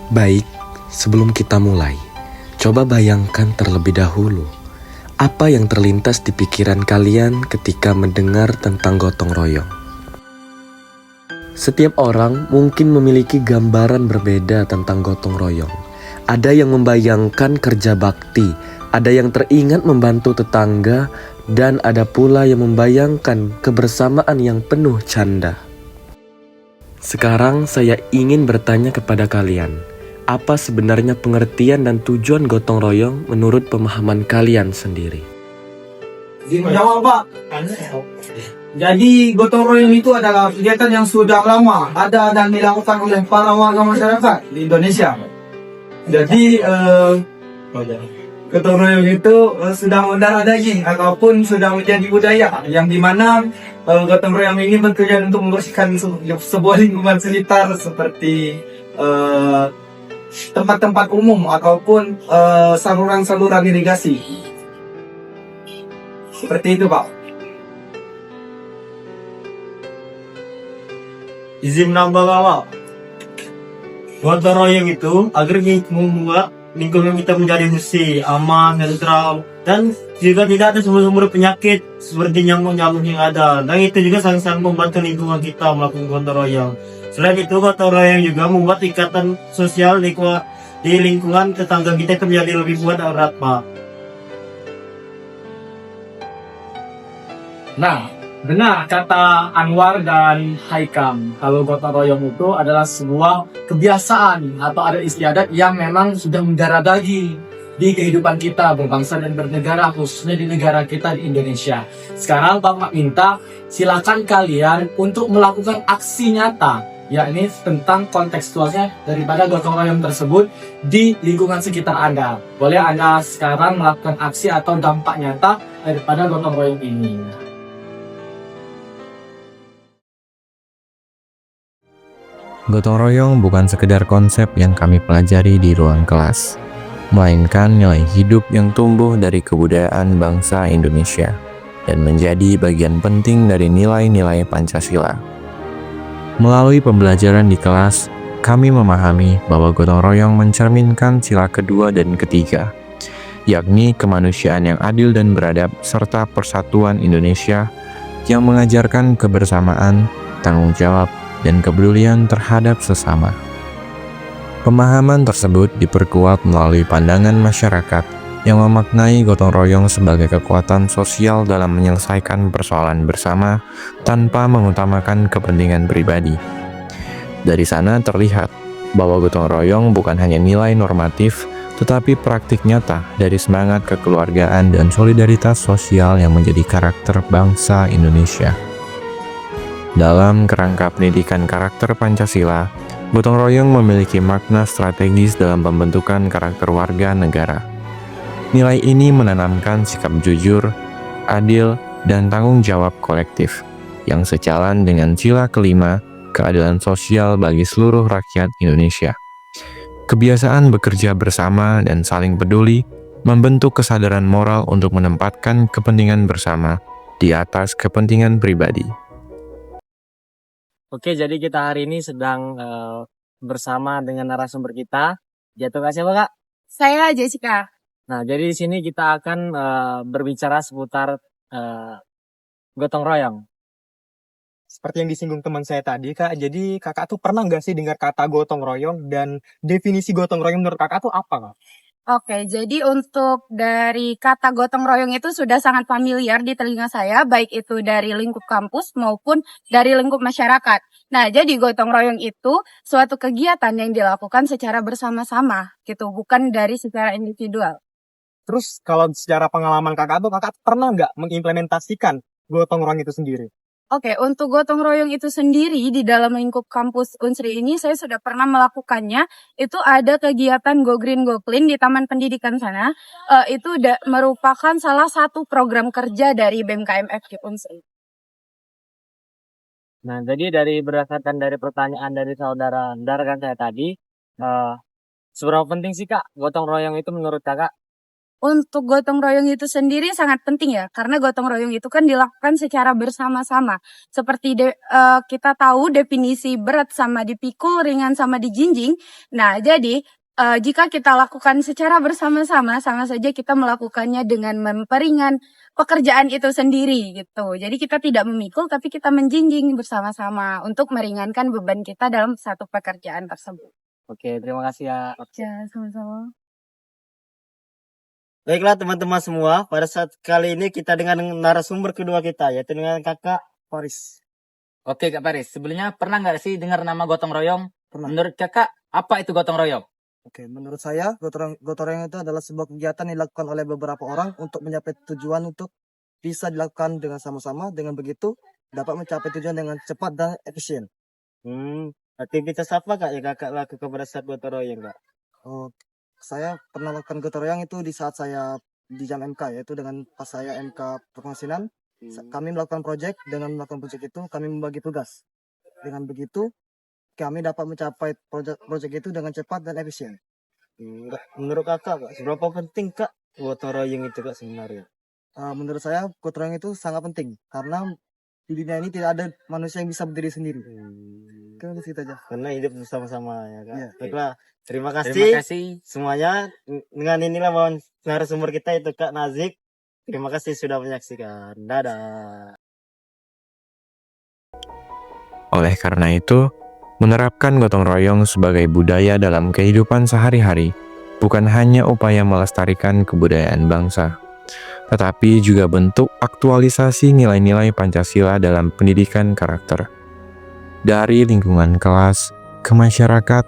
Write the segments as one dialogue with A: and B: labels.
A: Baik, sebelum kita mulai, coba bayangkan terlebih dahulu apa yang terlintas di pikiran kalian ketika mendengar tentang gotong royong. Setiap orang mungkin memiliki gambaran berbeda tentang gotong royong. Ada yang membayangkan kerja bakti, ada yang teringat membantu tetangga, dan ada pula yang membayangkan kebersamaan yang penuh canda. Sekarang saya ingin bertanya kepada kalian, apa sebenarnya pengertian dan tujuan gotong royong menurut pemahaman kalian sendiri?
B: Jawab Pak. Jadi gotong royong itu adalah kegiatan yang sudah lama ada dan dilakukan oleh para warga masyarakat di Indonesia. Jadi gotong royong itu sudah mendarah daging ataupun sudah menjadi budaya yang dimana gotong royong ini bertujuan untuk membersihkan sebuah lingkungan sekitar seperti tempat-tempat umum ataupun saluran-saluran irigasi. Seperti itu Pak.
C: Izin nambah Bapak. Gotong royong itu agar kita membuat lingkungan kita menjadi bersih, aman, netral, dan juga tidak ada sumber-sumber penyakit seperti nyamuk-nyamuk yang ada. Dan itu juga sangat-sangat membantu lingkungan kita melakukan gotong royong. Selain itu, gotong royong juga membuat ikatan sosial di lingkungan tetangga kita itu menjadi lebih kuat dan erat, Pak.
D: Nah, benar kata Anwar dan Haikam. Kalau gotong royong itu adalah sebuah kebiasaan atau ada istiadat yang memang sudah mendarah daging di kehidupan kita berbangsa dan bernegara, khususnya di negara kita di Indonesia. Sekarang Bapak minta silakan kalian untuk melakukan aksi nyata, yakni tentang kontekstualnya daripada gotong royong tersebut di lingkungan sekitar Anda. Boleh Anda sekarang melakukan aksi atau dampak nyata daripada gotong royong ini.
E: Gotong royong bukan sekedar konsep yang kami pelajari di ruang kelas, melainkan nilai hidup yang tumbuh dari kebudayaan bangsa Indonesia dan menjadi bagian penting dari nilai-nilai Pancasila. Melalui pembelajaran di kelas, kami memahami bahwa gotong royong mencerminkan sila kedua dan ketiga, yakni kemanusiaan yang adil dan beradab serta persatuan Indonesia yang mengajarkan kebersamaan, tanggung jawab, dan kepedulian terhadap sesama. Pemahaman tersebut diperkuat melalui pandangan masyarakat yang memaknai gotong royong sebagai kekuatan sosial dalam menyelesaikan persoalan bersama tanpa mengutamakan kepentingan pribadi. Dari sana terlihat bahwa gotong royong bukan hanya nilai normatif, tetapi praktik nyata dari semangat kekeluargaan dan solidaritas sosial yang menjadi karakter bangsa Indonesia. Dalam kerangka pendidikan karakter Pancasila, gotong royong memiliki makna strategis dalam pembentukan karakter warga negara. Nilai ini menanamkan sikap jujur, adil, dan tanggung jawab kolektif, yang sejalan dengan sila kelima, keadilan sosial bagi seluruh rakyat Indonesia. Kebiasaan bekerja bersama dan saling peduli membentuk kesadaran moral untuk menempatkan kepentingan bersama di atas kepentingan pribadi.
F: Oke, jadi kita hari ini sedang bersama dengan narasumber kita. Jatuh kasih apa Kak?
G: Saya Jessica.
F: Nah, jadi di sini kita akan berbicara seputar gotong royong.
H: Seperti yang disinggung teman saya tadi, Kak. Jadi kakak tuh pernah nggak sih dengar kata gotong royong dan definisi gotong royong menurut kakak tuh apa, Kak?
G: Oke, jadi untuk dari kata gotong royong itu sudah sangat familiar di telinga saya, baik itu dari lingkup kampus maupun dari lingkup masyarakat. Nah, jadi gotong royong itu suatu kegiatan yang dilakukan secara bersama-sama, gitu, bukan dari secara individual.
H: Terus kalau secara pengalaman kakak tuh, kakak pernah nggak mengimplementasikan gotong royong itu sendiri?
G: Oke, untuk gotong royong itu sendiri di dalam lingkup kampus Unsri ini saya sudah pernah melakukannya. Itu ada kegiatan Go Green Go Clean di Taman Pendidikan sana. Itu merupakan salah satu program kerja dari BMKMF Unsri.
F: Nah, jadi berdasarkan dari pertanyaan dari saudara rekan saya tadi, seberapa penting sih Kak gotong royong itu menurut Kakak?
G: Untuk gotong royong itu sendiri sangat penting ya, karena gotong royong itu kan dilakukan secara bersama-sama. Seperti kita tahu definisi berat sama dipikul, ringan sama dijinjing. Nah, jadi jika kita lakukan secara bersama-sama, sama saja kita melakukannya dengan memperingan pekerjaan itu sendiri gitu. Jadi kita tidak memikul, tapi kita menjinjing bersama-sama untuk meringankan beban kita dalam satu pekerjaan tersebut.
F: Oke, terima kasih ya.
G: Ya, sama-sama.
C: Baiklah teman-teman semua, pada saat kali ini kita dengan narasumber kedua kita, yaitu dengan kakak Faris.
I: Oke Kak Paris, sebelumnya pernah nggak sih dengar nama gotong royong?
J: Pernah.
I: Menurut kakak, apa itu gotong royong?
J: Oke, menurut saya gotong royong itu adalah sebuah kegiatan yang dilakukan oleh beberapa orang untuk mencapai tujuan untuk bisa dilakukan dengan sama-sama. Dengan begitu dapat mencapai tujuan dengan cepat dan efisien.
C: Aktivitas apa kak yang kakak lakukan pada saat gotong royong kak?
J: Oh, saya pernah lakukan gotong royong itu di saat saya di jam MK, yaitu dengan pas saya MK perkongsian. Kami melakukan proyek. Dengan melakukan proyek itu kami membagi tugas. Dengan begitu kami dapat mencapai proyek itu dengan cepat dan efisien.
C: Menurut kakak kak, seberapa penting kak gotong royong itu kak sebenarnya?
J: Menurut saya gotong royong itu sangat penting karena di dunia ini tidak ada manusia yang bisa berdiri sendiri. Kan gitu aja.
C: Karena hidup bersama-sama ya kak.
J: Iya.
C: Baiklah, terima kasih,
I: Terima kasih.
C: semuanya. Dengan inilah mohon narasumber kita itu Kak Nazik. Terima kasih sudah menyaksikan. Dadah.
E: Oleh karena itu, menerapkan gotong royong sebagai budaya dalam kehidupan sehari-hari bukan hanya upaya melestarikan kebudayaan bangsa, tetapi juga bentuk aktualisasi nilai-nilai Pancasila dalam pendidikan karakter. Dari lingkungan kelas, ke masyarakat,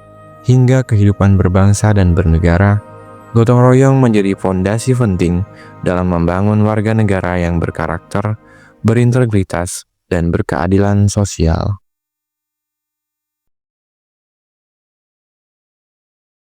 E: hingga kehidupan berbangsa dan bernegara, gotong royong menjadi fondasi penting dalam membangun warga negara yang berkarakter, berintegritas, dan berkeadilan sosial.